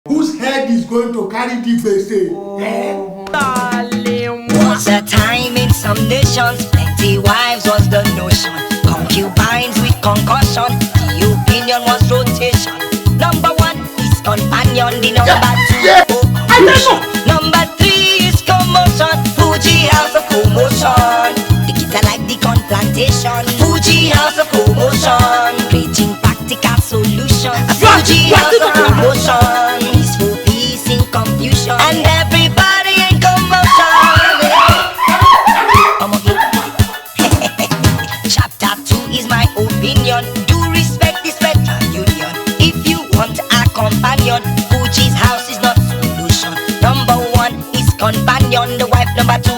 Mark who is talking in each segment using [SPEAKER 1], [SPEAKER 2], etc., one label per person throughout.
[SPEAKER 1] Whose head is going to carry the base?
[SPEAKER 2] Once a time in some nations, plenty wives was the notion. Concubines with concussion, the opinion was rotation. Number 1 is companion, the number 2 Number 3 is commotion, Fuji house of commotion. The kids are like the corn plantation, Fuji house of commotion. Preaching practical solution, Fuji house of commotion. Peaceful peace in confusion, and everybody in commotion. Chapter 2 is my opinion. Do respect this federal union. If you want a companion, Fuji's house is not solution. Number 1 is companion. The wife number 2,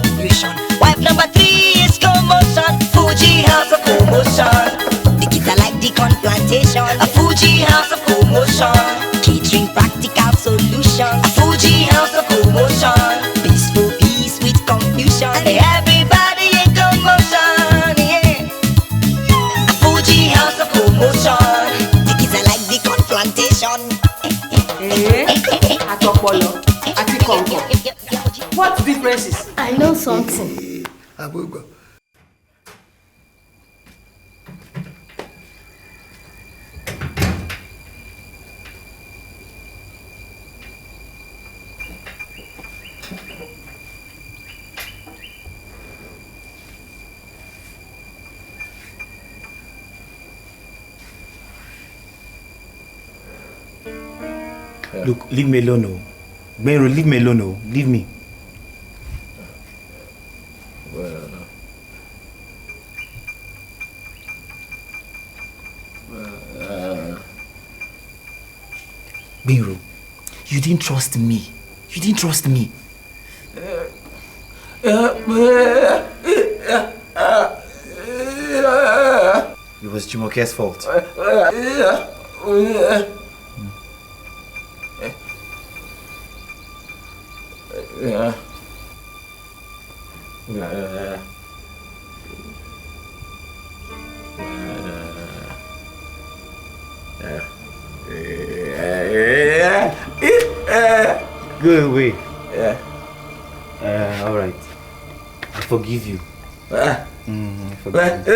[SPEAKER 2] confusion. Wife number 3 is commotion. Fuji house of commotion. The kids are like the corn plantation. A Fuji house of commotion. Catering practical solution. A Fuji house of commotion. Peaceful peace with confusion. Everybody in commotion, yeah. A Fuji house of commotion. The kids are like the corn plantation.
[SPEAKER 3] Atopolo, Atikonko. What differences?
[SPEAKER 4] I know something.
[SPEAKER 5] Look, leave me alone, oh. Benro, leave me alone, oh. Leave me. Benro, you didn't trust me. You didn't trust me. It was Jumoke's fault. Go away. All right. I forgive you. I forgive you.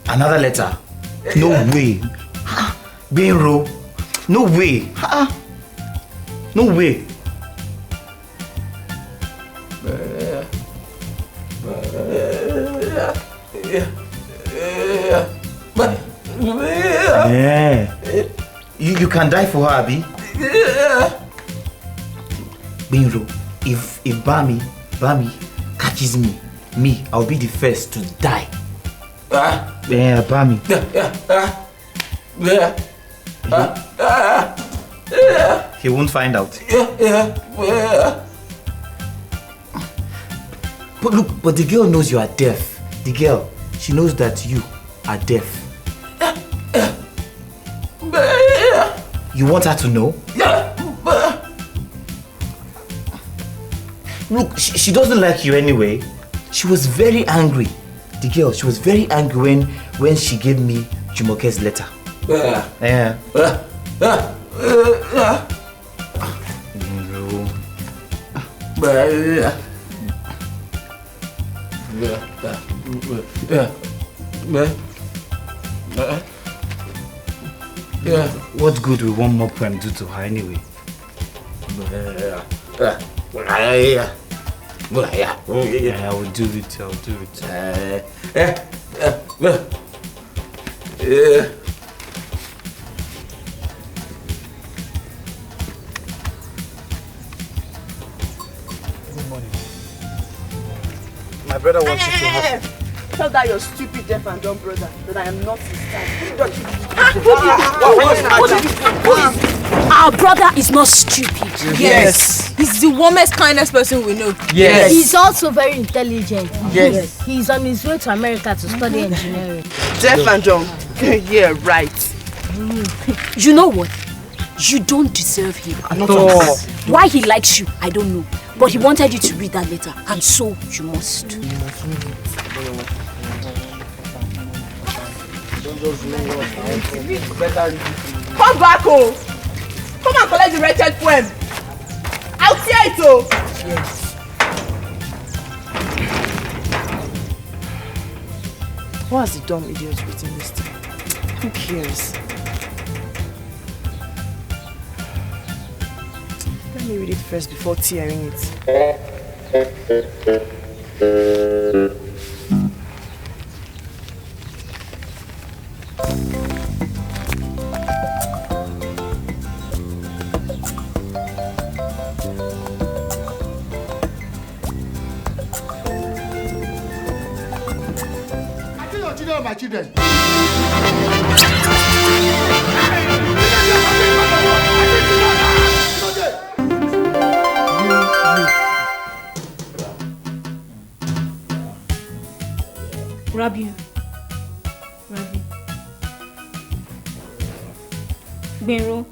[SPEAKER 5] Another letter? No way. Benro. No way. No way. Yeah. You can die for her, Abi. Benro, if Bami catches me, I'll be the first to die. Yeah, Bami. He won't find out. But the girl knows you are deaf. The girl, she knows that you are deaf. You want her to know? Look, she doesn't like you anyway. She was very angry. The girl, she was very angry when she gave me Jumoke's letter. Yeah. What good will one more poem do to her anyway? Yeah, I will do it.
[SPEAKER 6] Good morning. My brother wants you to have...
[SPEAKER 3] Tell that your stupid deaf and dumb brother that I am not his type.
[SPEAKER 4] Our brother is not stupid.
[SPEAKER 7] Yes.
[SPEAKER 4] He's the warmest, kindest person we know.
[SPEAKER 7] Yes.
[SPEAKER 4] He's also very intelligent.
[SPEAKER 7] Yes.
[SPEAKER 4] He's on his way to America to study engineering.
[SPEAKER 3] Deaf and dumb. Yeah, right.
[SPEAKER 4] You know what? You don't deserve him.
[SPEAKER 7] Not at all.
[SPEAKER 4] Why he likes you, I don't know. But he wanted you to read that letter, and so you must.
[SPEAKER 3] Come back, oh! Come and collect the wretched poem. I'll tear it, oh!
[SPEAKER 1] Yes.
[SPEAKER 3] Who has the dumb idiot written this thing? Who cares? Let me read it first before tearing it.
[SPEAKER 1] My children.
[SPEAKER 4] Rabiu. Benro.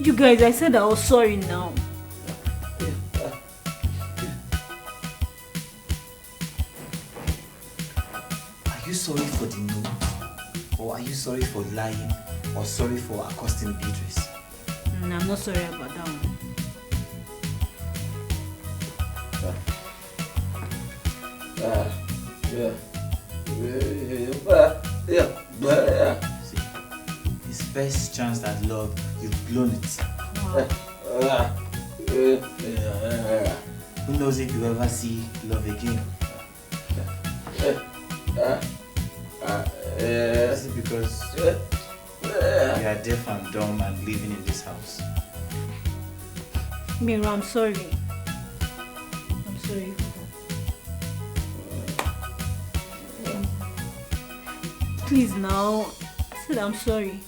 [SPEAKER 4] You guys, I said I was sorry now.
[SPEAKER 5] Are you sorry for the no? Or are you sorry for lying? Or sorry for accosting Beatrice?
[SPEAKER 4] I'm not sorry about that one.
[SPEAKER 5] See, it's first chance at love, you've blown it.
[SPEAKER 4] Wow.
[SPEAKER 5] Who knows if you ever see love again? Is it because we are deaf and dumb and living in this house?
[SPEAKER 4] Benro, I'm sorry. I'm sorry. Please now. I said I'm sorry.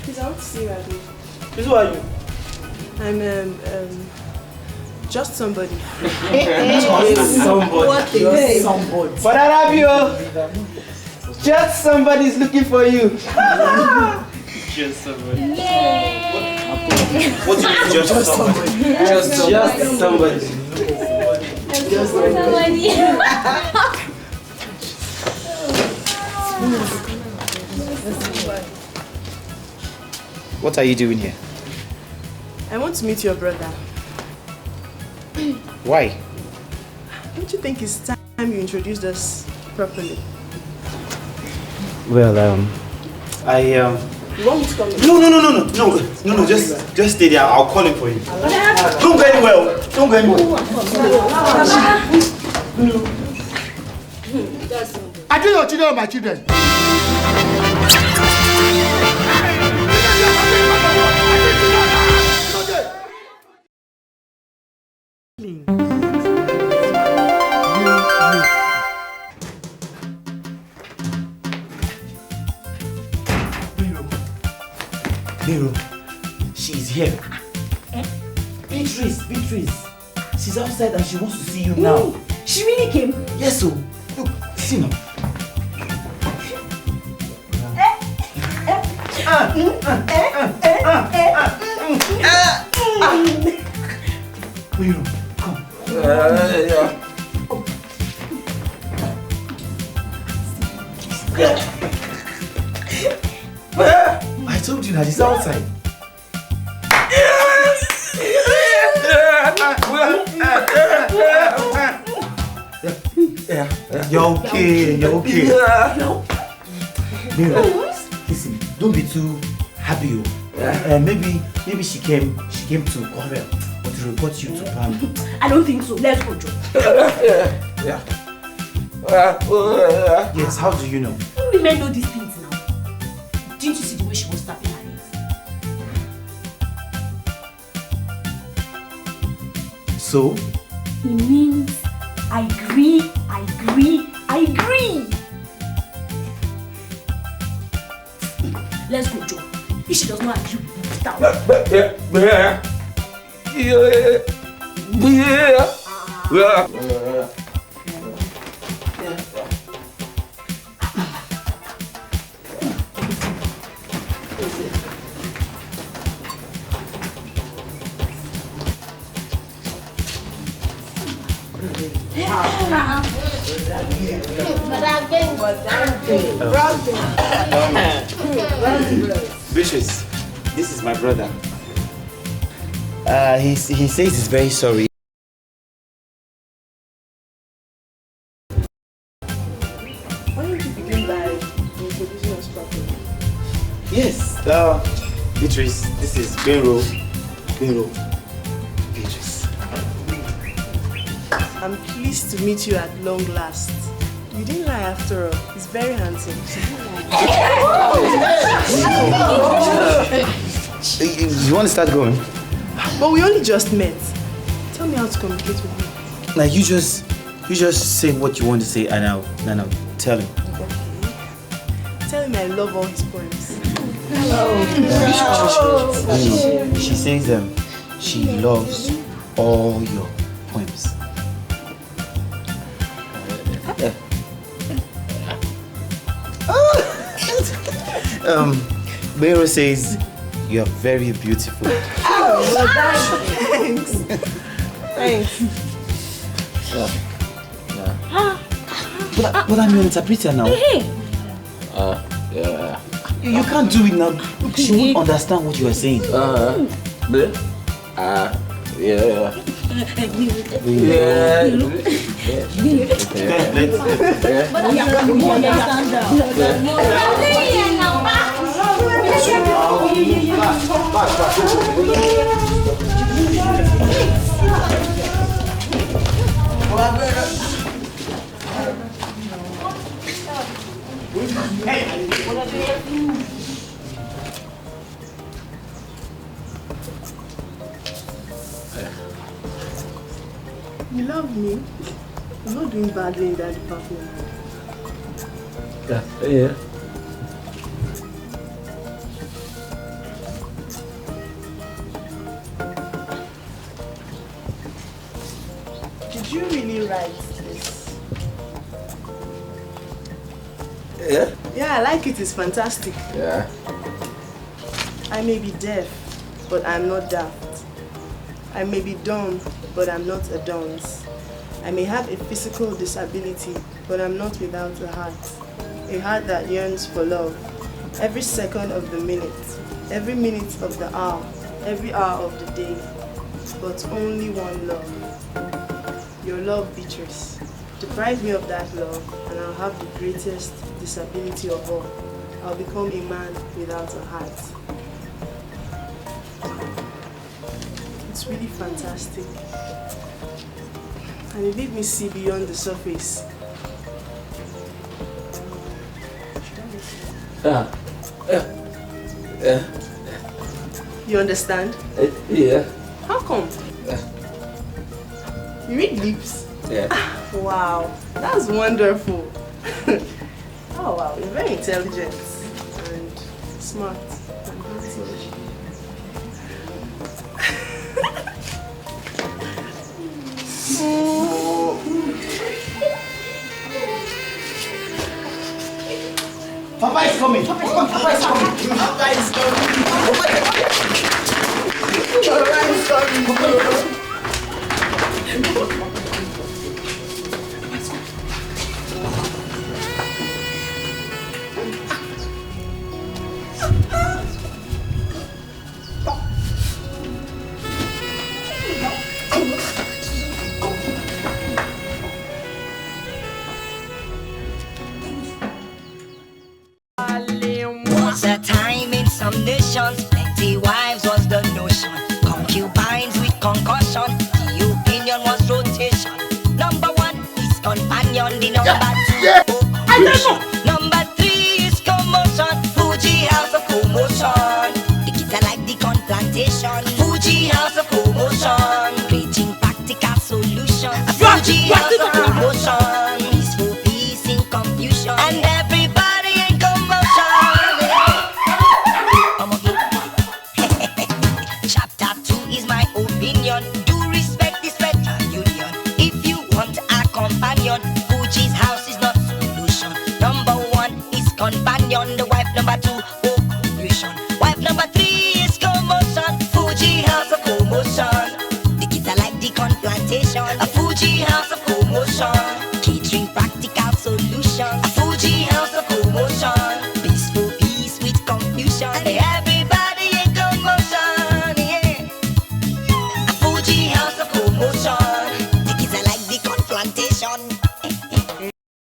[SPEAKER 3] Please, I want to see you again.
[SPEAKER 6] Who are you?
[SPEAKER 3] I'm just somebody.
[SPEAKER 6] Somebody.
[SPEAKER 3] Just
[SPEAKER 6] somebody. But I love you. Just somebody's looking for you. Just somebody.
[SPEAKER 5] What do you mean, just somebody?
[SPEAKER 6] Just somebody.
[SPEAKER 7] Just somebody.
[SPEAKER 5] What are you doing here?
[SPEAKER 3] I want to meet your brother.
[SPEAKER 5] Why?
[SPEAKER 3] Don't you think it's time you introduced us properly?
[SPEAKER 5] Well,
[SPEAKER 3] You want me to come in?
[SPEAKER 5] No, just stay there. I'll call him for you. Don't go anywhere. Don't go anywhere.
[SPEAKER 1] I do your children, my children.
[SPEAKER 5] Miro, she's here. Beatrice. She's outside and she wants to see you now.
[SPEAKER 4] She really came?
[SPEAKER 5] Yes, so. Look, see now. Miro, come. I told you that it's outside. You're okay. Mira, listen, don't be too happy. Maybe she came to quarrel or to report you to Pam.
[SPEAKER 4] I don't think so. Let's go, Joe.
[SPEAKER 5] Yes, how do you know?
[SPEAKER 4] Women know these things now. Didn't you see the way she was tapping her legs?
[SPEAKER 5] So?
[SPEAKER 4] It means I agree. Let's go, Joe. If she does not agree, put down.
[SPEAKER 6] Beatrice, this is my brother.
[SPEAKER 5] He says he's very sorry.
[SPEAKER 3] Why don't you begin by introducing us properly?
[SPEAKER 6] Yes, Beatrice, this is Benro. Beatrice.
[SPEAKER 3] I'm pleased to meet you at long last. You didn't lie after all. He's very handsome.
[SPEAKER 5] You want to start going?
[SPEAKER 3] But we only just met. Tell me how to communicate with me.
[SPEAKER 5] Like you just say what you want to say and I'll tell him.
[SPEAKER 3] Okay. Tell him I love all his poems.
[SPEAKER 5] She says she loves all your poems. Bero says you're very beautiful.
[SPEAKER 3] Thanks.
[SPEAKER 5] But I'm your interpreter now. You can't do it now. She won't understand what you are saying.
[SPEAKER 3] You love me. I'm not doing badly in that department.
[SPEAKER 6] Yeah.
[SPEAKER 3] Did you really write this?
[SPEAKER 6] Yeah?
[SPEAKER 3] Yeah, I like it. It's fantastic.
[SPEAKER 6] Yeah.
[SPEAKER 3] I may be deaf, but I'm not daft. I may be dumb, but I'm not a dunce. I may have a physical disability, but I'm not without a heart that yearns for love. Every second of the minute, every minute of the hour, every hour of the day, but only one love. Your love, Beatrice. Deprive me of that love, and I'll have the greatest disability of all. I'll become a man without a heart. It's really fantastic. And it made me see beyond the surface. You understand?
[SPEAKER 6] Yeah.
[SPEAKER 3] How come? You read lips?
[SPEAKER 6] Yeah.
[SPEAKER 3] Wow, that's wonderful. Oh wow, you're very intelligent and smart and handsome.
[SPEAKER 1] Papa is coming. Papa is coming. Papa is coming.
[SPEAKER 3] Papa is coming.
[SPEAKER 2] companion. The wife number 2, pollution. Wife number 3 is commotion. Fuji house of commotion. The kids are like the plantation. A Fuji house of commotion. Catering practical solution.